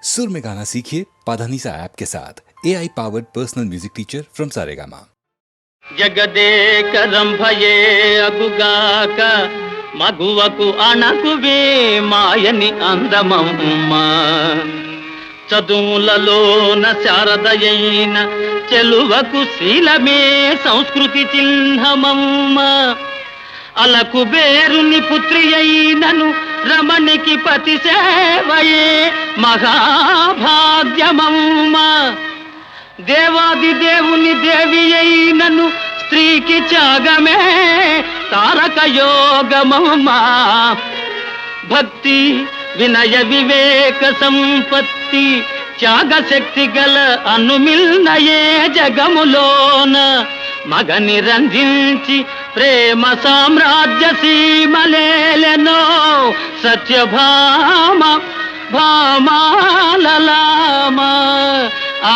सुर में गाना सीखिए पाधानीसा ऐप के साथ AI powered personal music teacher from Saregama. జగదేక రంభయే అగుగాక మగువకు అణకువే మాయని అందమమ్మ చదువులలోన శారదయైన చెలువకు శీలమే సంస్కృతి చిహ్నమమ్మ అలకు బేరుని పుత్రి అయినను రమణికి పతి సేవయే మహాభాగ్యమమ్మ దేవాది దేవుని దేవి అయినను స్త్రీకి త్యాగమే తారక యోగమమ్మా భక్తి వినయ వివేక సంపత్తి త్యాగ శక్తి గల అనుమిల్నయే జగములోన మగని రంజించి ప్రేమ సామ్రాజ్య సీమలేలెనో సత్యభామ భామాలలామా ఆ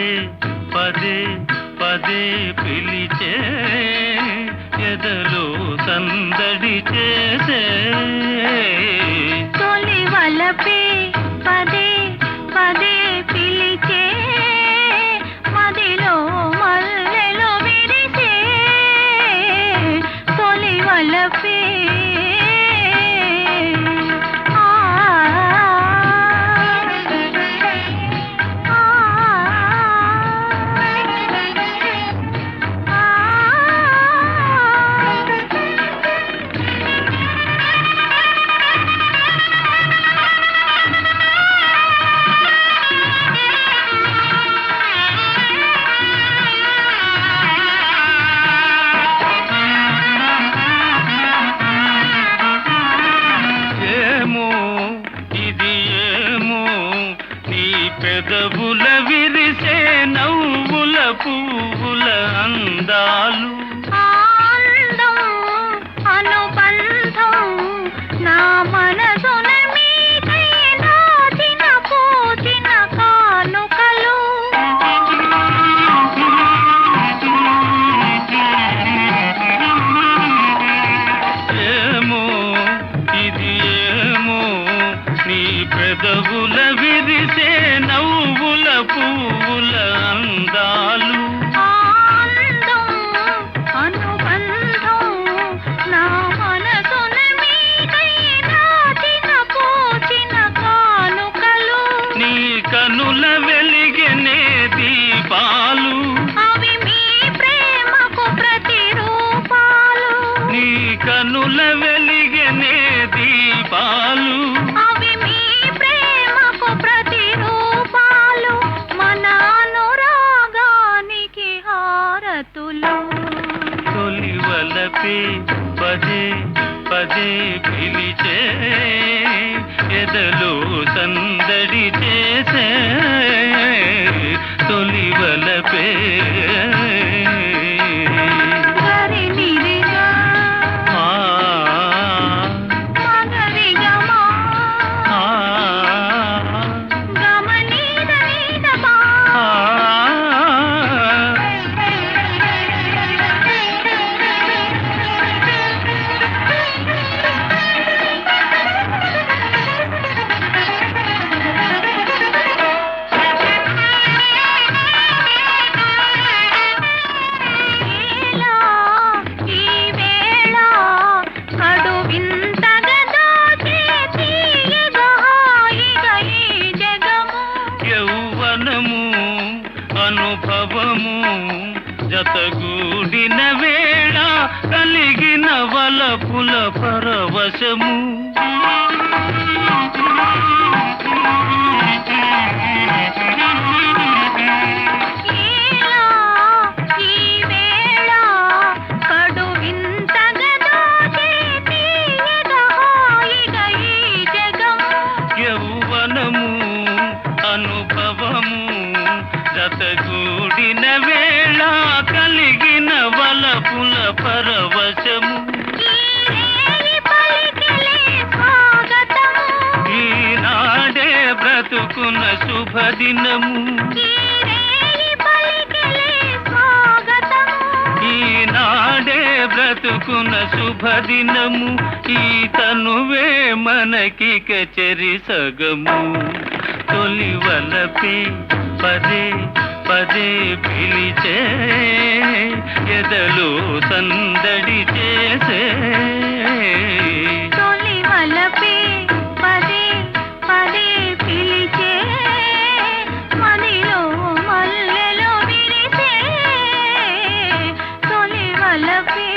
పదే పదే పదే పిలిచే ఎదలో సందడి చేసే తొలి వలపే పదే పదే పిలిచే మదిలో మల్లెలో విరిసే తొలి వలపే పెదవుల విరిసే నవ్వుల పువ్వుల అందాలు ఆనందం అనుబంధం నా మనసున మీకై నాచిన పూచిన కానుకలు ఏమో ఇది ఏమో నీ పెదవుల విరిసే నవ్వుల పువ్వుల అందాలు ఆనందం అనుబంధం నా మనసున మీకై నాచిన పూచిన కానుకలు నీ కనుల వెలిగెనే దీపాలు అవి మీ ప్రేమకు ప్రతిరూపాలు నీ కనుల వెలిగెనే దీపాలు అవి మీ ప్రేమకు ప్రతిరూపాలు మన అనురాగానికి హారతులు తొలి వలపే పదే పదే పిలిచే ఎదలో సందడి చేసే తొలి వలపే గరి నిరిగా ఆ మగరిగమా ఆ గమనీద నీదమా ఆ ఏలా ఈ వేళ కడు వింతగా దోచే తీయగా హాయిగా ఈ జగము యౌవనము అనుభవము జతగూడిన వేళ కలిగిన వలపుల పరవశము ఏలా ఈ వేళ కడు వింతగా దోచే తీయగా హాయిగా ఈ జగము యౌవనము అనుభవము జతగూడిన వేళ కలిగిన వలపుల పరవశము ఈ రేయి పలికిలే స్వాగతము ఈనాడే బ్రతుకున్న శుభదినము ఈ రేయి పలికిలే స్వాగతము ఈనాడే బ్రతుకున్న శుభదినము ఈ తనువే మనకిక చెరి సగము తొలి వలపే పదే పదే పిలిచే ఎదలో సందడి చేసే తొలి వలపే పదే పదే పిలిచే మదిలో మల్లెలో విరిసే తొలి వలపే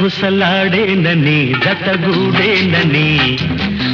గుసగుసలాడేనని జతగూడేనని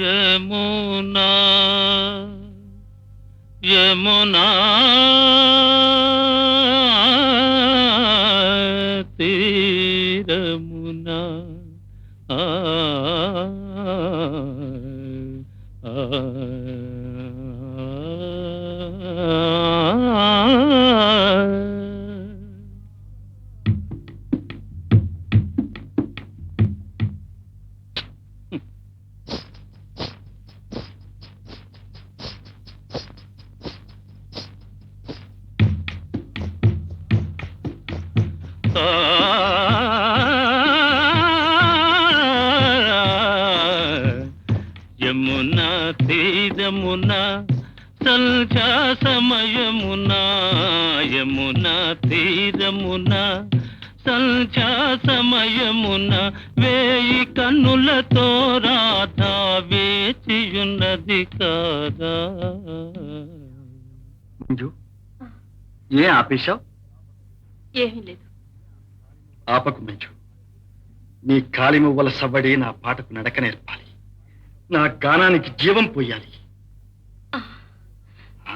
యమునా యమునా తీరమునా యమునా తీరమునా సంధ్యా సమయమునా యమునా తీరమునా సంధ్యా సమయమునా వేయి కన్నులతో రాధా వేచియున్నది కాదా. మంజు, ఏ ఆపేశావు? ఏమీ లేదు. ఆపకు మంజు. నీ కాలి మువ్వల సవ్వడి నా పాటకు నడక నేర్పాలి, నా గానానికి జీవం పోయాలి. ఆ?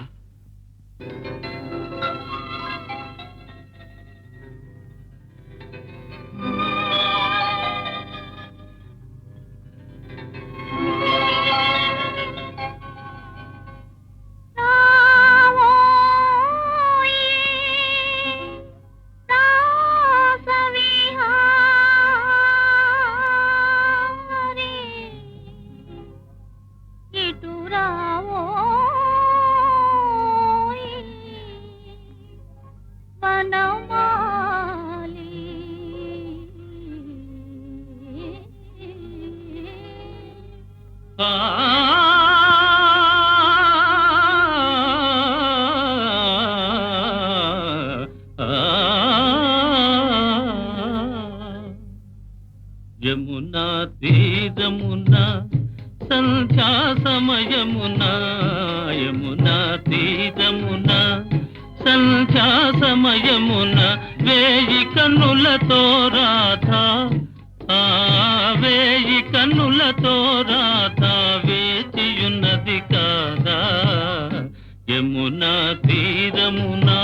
యమునా తీరమునా సంధ్యా సమయమునా యమునా తీరమునా సంధ్యా సమయమునా వేయి కన్నులతో రాధా వేయి కన్నులతో రాధా వేచియున్నది కాదా. యమునా తీరమునా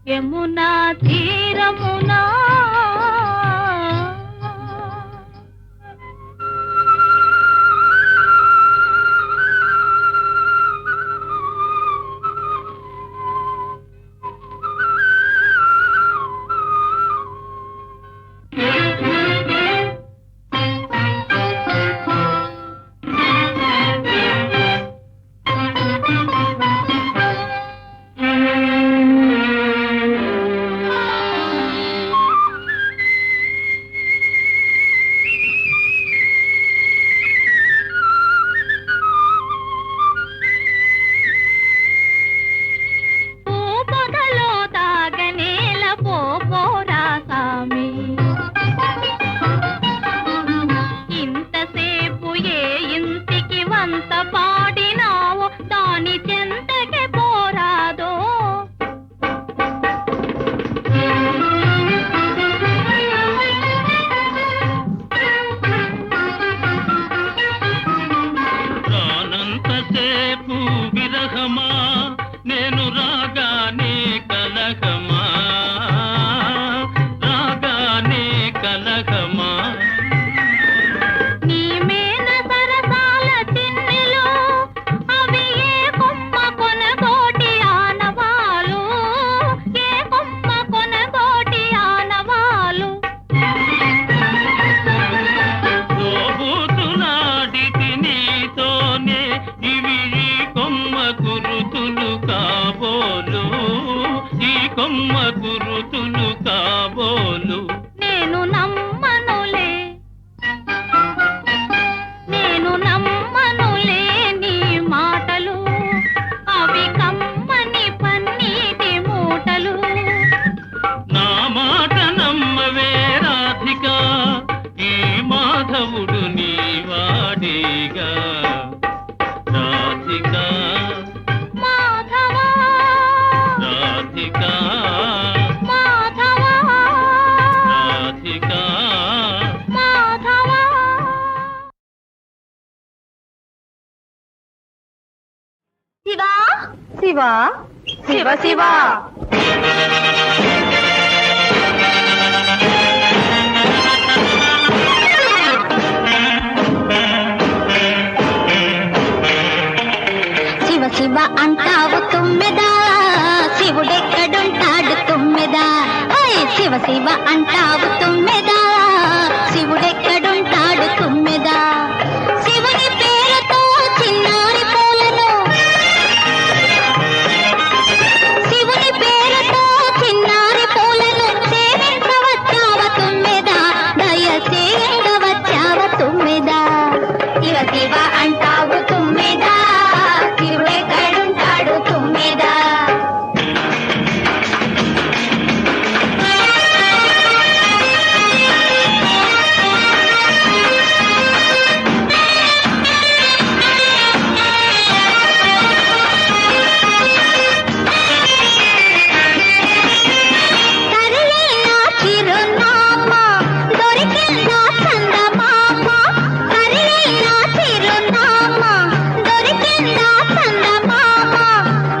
యమునా తీరమునా కొమ్మ గురుతులు కాబోలు. నేను నమ్మనులే నీ మాటలు, అవి కమ్మని పన్నీటి మూటలు. నా మాట నమ్మవే రాధిక, ఈ మాధవుడు నీ వాడేగా. రాధిక మాధవా రాధిక మాధవా రాధిక. మాధవా. శివా శివా శివ శివా. శివ శివ అంటావు తుమ్మెదా, శివుడెక్కడుంటాడు తుమ్మెదా. శివ శివ అంటావు తుమ్మెదా, శివుడెక్కడుంటాడు తుమ్మెదా. శివుని పేరుతో చిన్నారి పూలను, శివుని పేరుతో చిన్నారి పూలను సేవించవచ్చావ తుమ్మెదా, దయచేయంగవచ్చావ తుమ్మెదా. శివ శివ అంటావు తుమ్మెదా, శివుడెక్కడుంటాడు తుమ్మెదా. సరియైన చిరునామా దొరికిందా చందమామ, సరియైన చిరునామా దొరికిందా చందమామ.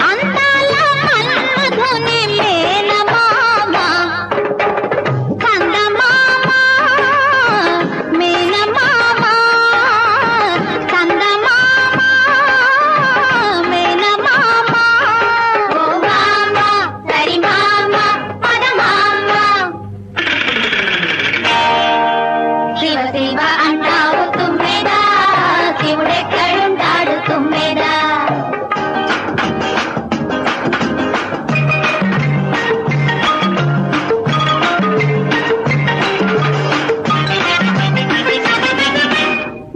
అందాల మన్మధుని మేనమామ, చందమామ మేనమామ, చందమామ మేనమామ. ఓ మామ సరి మామ పద మామ. శివ శివ అంటావు తుమ్మెదా, శివుడెక్కడుంటాడు తుమ్మెదా.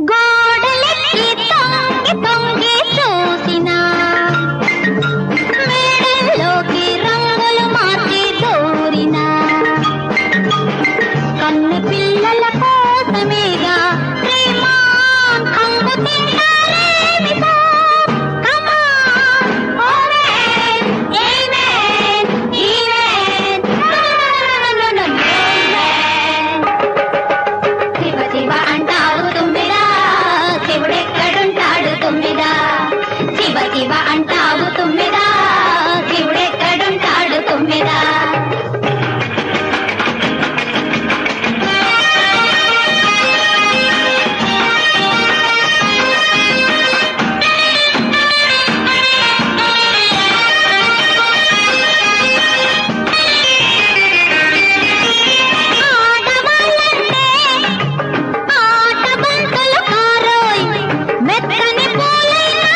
గోడలెక్కి తొంగి తొంగి చూసినా, మేడల్లోకి రంగులు మార్చి దూరినా, కన్ను పిల్లల కోసమేగా ప్రేమా కంగు తిన్నారేమిటో. కమాన్ ఓవెన్ ఏవెన్ ఈవెన్ నో. శివ శివ అంటావు తుమ్మెదా, శివుడెక్కడుంటాడు తుమ్మెదా. శివ శివ అంటావు తుమ్మెదా, శివుడెక్కడుంటాడు తుమ్మెదా. ఆడవాళ్ళంటే ఆటబంతులు కారోయ్, మెత్తని పూలైనా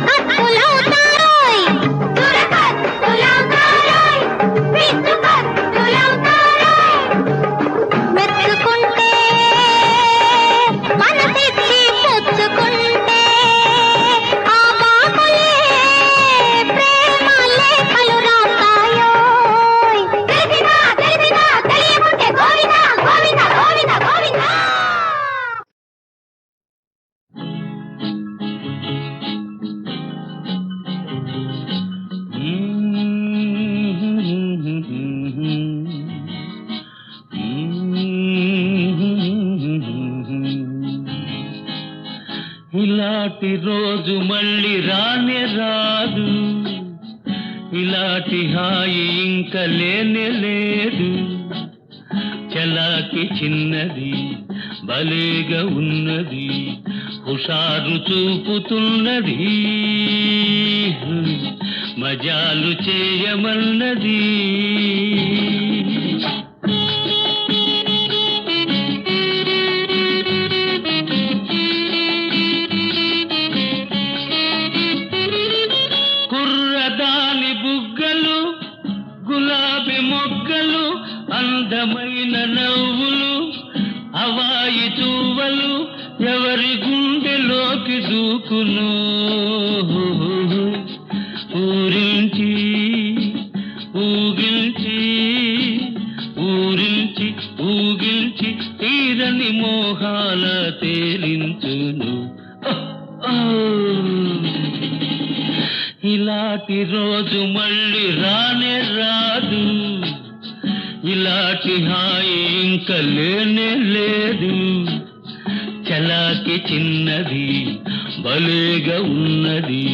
కత్తులవుతారోయ్. దురకత్తులవుతారోయ్, పిచ్చుకత్తులవుతారోయ్. మెచ్చుకుంటే మనసిచ్చి పుచ్చుకుంటే ఆ బాబులే ప్రేమ లేఖలు రాస్తాయోయ్. తెలిసినా తెలిసినా తెలియకుంటే గోవిందా గోవిందా గోవిందా గోవిందా. ఇలాంటి రోజు మళ్ళీ రానే రాదు, ఇలాంటి హాయి ఇంక లేనే లేదు. చలాకి చిన్నది భలేగా ఉన్నది, హుషారు చూపుతున్నది, మజాలు చేయమన్నది. కుర్రదాని బుగ్గలు బుగ్గలు అందమైన నవ్వులు అవాయి తూవలు ఎవరి గుండెలోకి దూకును ఊరించి ఊగిల్చి ఊరించి ఊగిల్చి తీరని మోహాల తేలించును ఇలాంటి రోజు మళ్ళీ రానే రాదు ఇలాంటి హాయి ఇంక లేనే లేదు చలాకి చిన్నది భలేగా ఉన్నది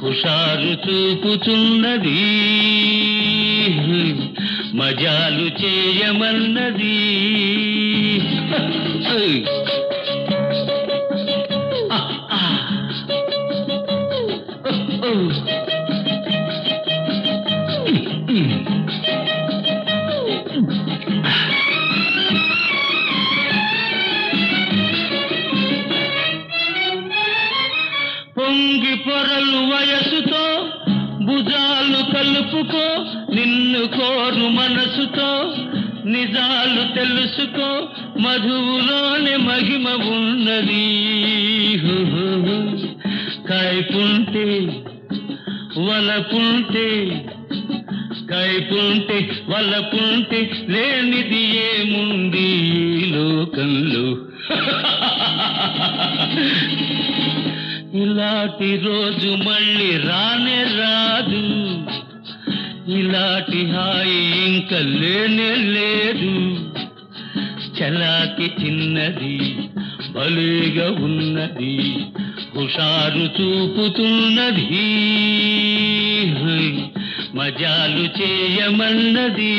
హుషారు చూపుతున్నది మజాలు చేయమన్నది పొంగి పొరలు వయసుతో భుజాలు కలుపుకో నిన్ను కోరు మనసుతో నిజాలు తెలుసుకో మధువులోనే మహిమ ఉన్నది కైపుంటే వలపుంటే కైపుంటే వలపుంటే లేనిది ఏముంది ఈ లోకంలో ఇలాంటి రోజు మళ్ళీ రానే రాదు ఇలాంటి హాయి ఇంక లేనే లేదు చలాకి చిన్నది భలేగా ఉన్నది హుషారు చూపుతున్నది మజాలు చేయమన్నది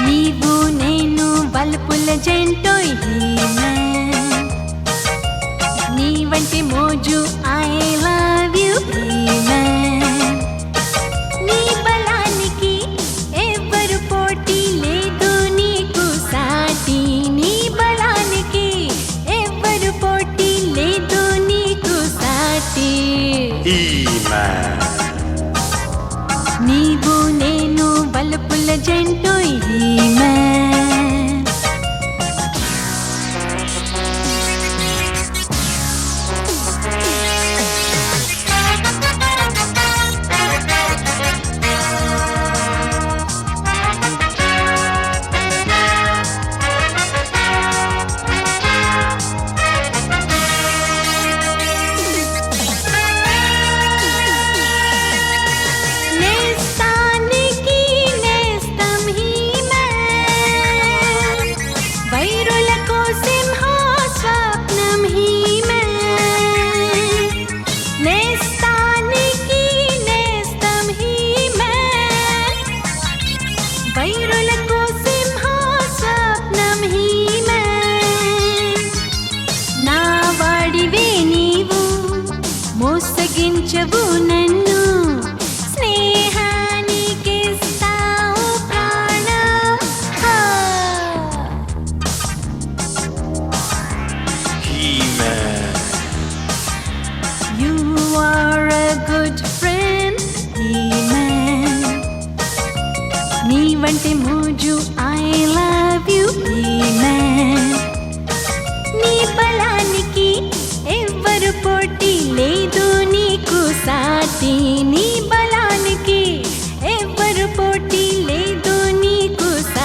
నీవు నేను బలపుల జంటోయ్ మోసగించవు నన్ను స్నేహానికిస్తావు ప్రాణం You are a good friend, He-Man. నీవంటే మోజు I love you, He-Man. నీ బలానికి ఎవ్వరు పోటీ లేదు నీకు సాటి నీ బలానికి ఎవ్వరు పోటీ లేదు నీకు సాటి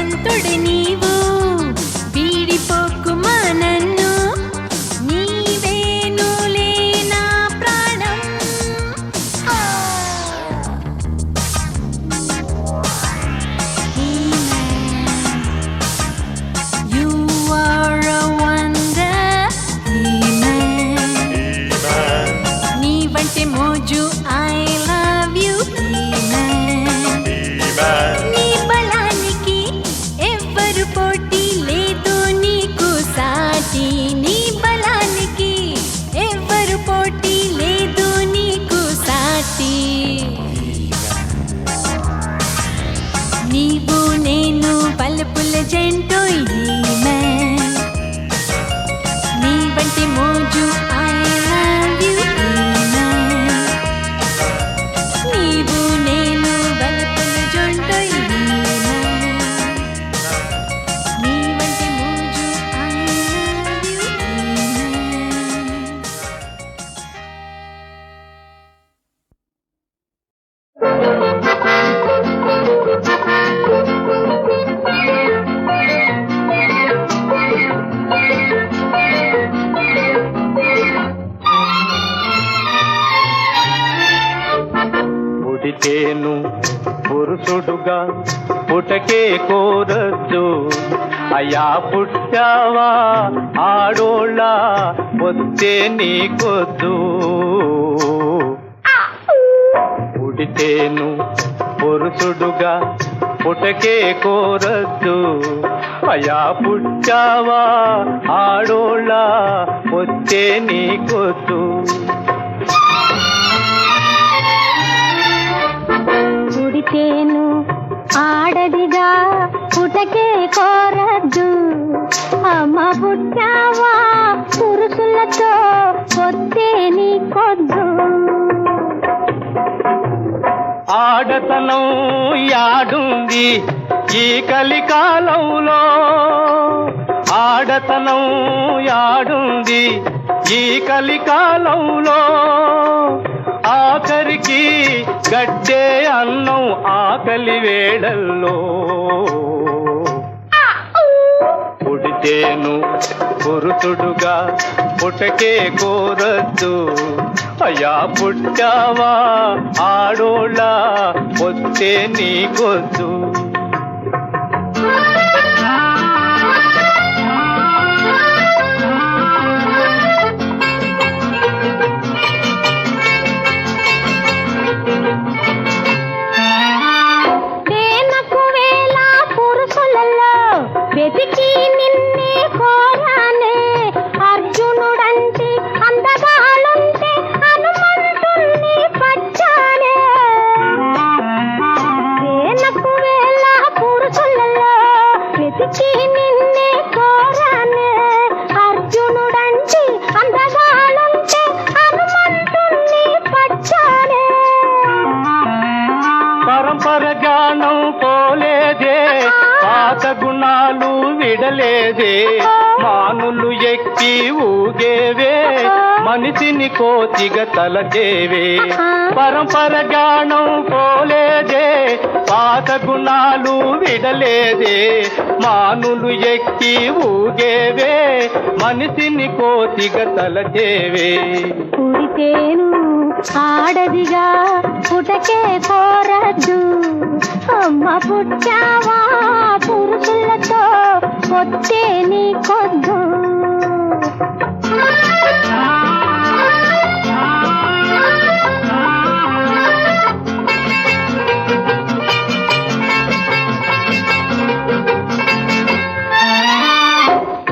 భగవంతుడి నీవు వీడిపోకుమా నన్ను నీవేనులే నా ప్రాణం You are a wonder, He-Man. నీవంటే మోజు I love you, He-Man. నీ బలానికి ఎవ్వరు పోటీ లేదు నీకు సాటి నీ బలానికి ఎవ్వరు పోటీ లేదు నీకు సాటి నీవు నేను పలుపుల జంటో He-Man. నీవంటి మోజు I love you, He-Man. నీవు నేను పలుపుల జంటో He-Man. నీవంటి మోజు I love you, He-Man. పుడితేను పురుషుడుగా పుటకే కోరద్దు అయ్యా పుట్టావా ఆడోళ్ళ పొత్తే నీకొద్దు పుడితేను పురుషుడుగా పుటకే కోరద్దు అయ్యా పుట్టావా ఆడోళ్ళ పొత్తే నీకొద్దు పుడితేను ఆడదిగా పుటకే కోరద్దు అమ్మ పుట్టావా పురుషులతో పొత్తే నీకొద్దు ఆడతనం యాడుంది ఈ కలికాలంలో ఆడతనం యాడుంది ఈ కలికాలంలో ఆఖరికి గడ్డే అన్నం ఆకలి వేళల్లో పుడితేను పురుషుడుగా పుటకే కోరద్దు అయ్యా పుట్టావా ఆడోళ్ళ పొత్తే నీకొద్దు తేనకు వేళ పురుషులలో వెతికి నిన్నే కోరానే అర్జునుడంటే అందగాలుంటే హనుమంతుణ్ణి పచ్చానే తేనకు వేళ పురుషులలో వెతికి నిన్నే కోరానే అర్జునుడంటే అందగాలుంటే హనుమంతుణ్ణి పచ్చానే పరంపర జ్ఞానం పోలేదే పాత గుణాలు విడలేదే మానులు ఎక్కి ఊగేవే మనిషిని కోతిగా తలచేవే పరంపర జ్ఞానం పోలేదే పాత గుణాలు విడలేదే మానులు ఎక్కి ఊగేవే మనిషిని కోతిగా తలచేవే పుడితేను ఆడదిగా పుటకే కోరద్దు అమ్మ పుట్టావా పురుషులతో పొత్తే నీకొద్దు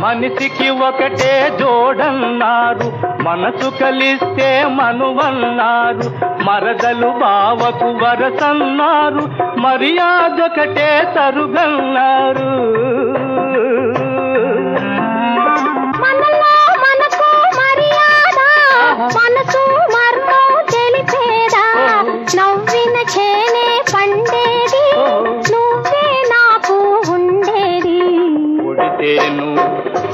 మనిషికి ఒకటే జోడన్నారు మనసు కలిస్తే మనువన్నారు మరదలు బావకు వరసన్నారు మర్యాదొకటే సరుగన్నారు మనలో మనకు మర్యాద మనసు మర్మం తెలిపేదా నవ్విన చేనే పండేది నువ్వే నాకు ఉండేది పుడితేను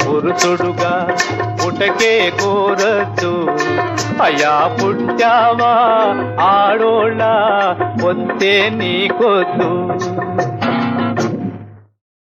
పురుషుడుగా పుటకే కోరద్దు అయ్యా పుట్టావా ఆడోళ్ళ పొత్తే నీకొద్దు